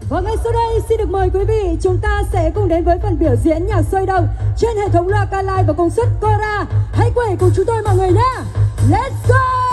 Và ngay sau đây xin được mời quý vị, chúng ta sẽ cùng đến với phần biểu diễn nhạc sôi động trên hệ thống loa ca live và công suất Cora. Hãy quay cùng chúng tôi mọi người nhé. Let's go!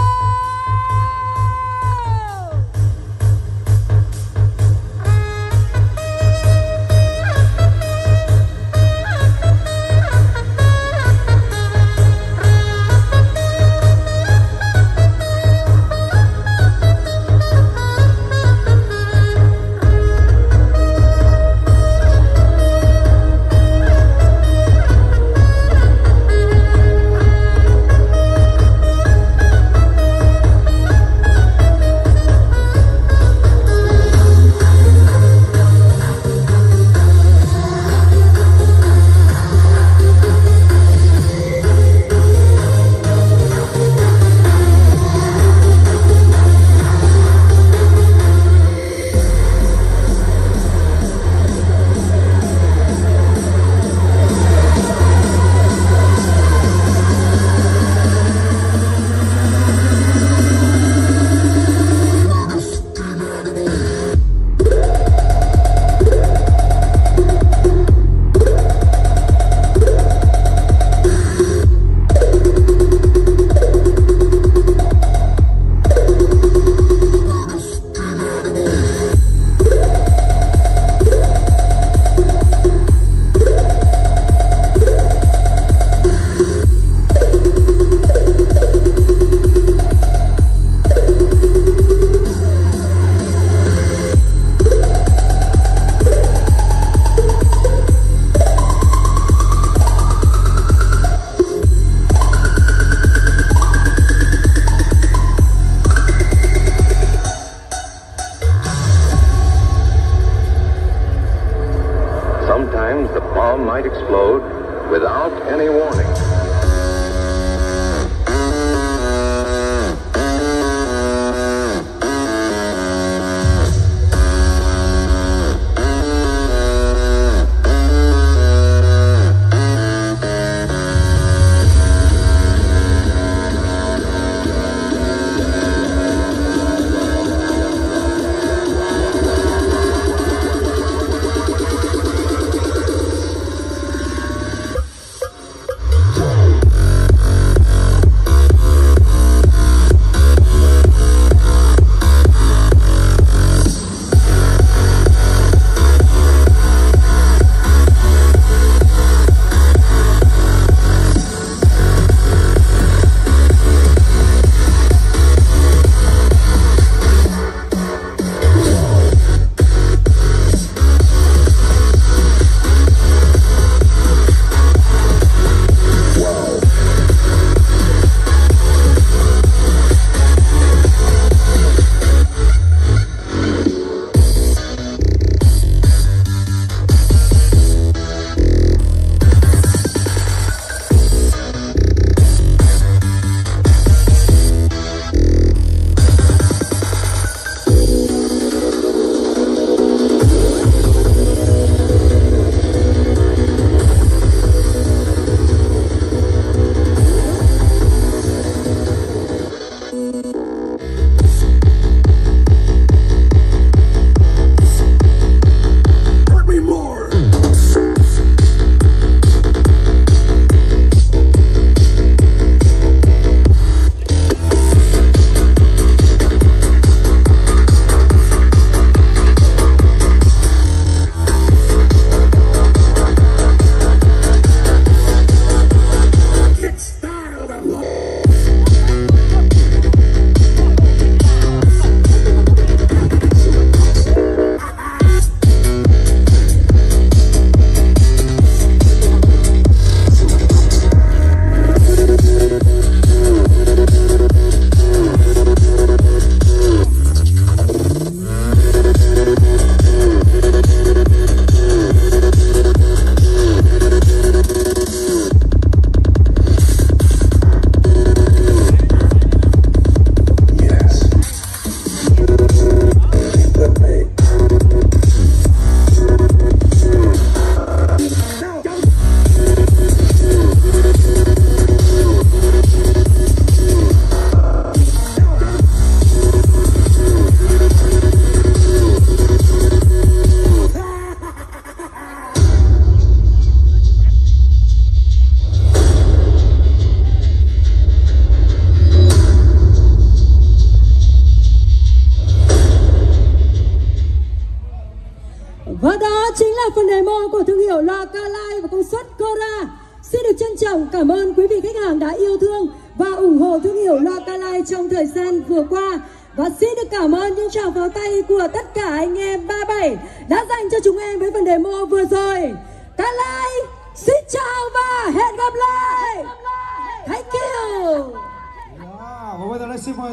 phần demo của thương hiệu loa KİêN và công suất Cora. Xin được trân trọng cảm ơn quý vị khách hàng đã yêu thương và ủng hộ thương hiệu loa KİêN trong thời gian vừa qua. Và xin được cảm ơn những tràng pháo tay của tất cả anh em 37 đã dành cho chúng em với phần demo vừa rồi. KİêN xin chào và hẹn gặp lại. Thank you. Wow, và bây giờ xin mời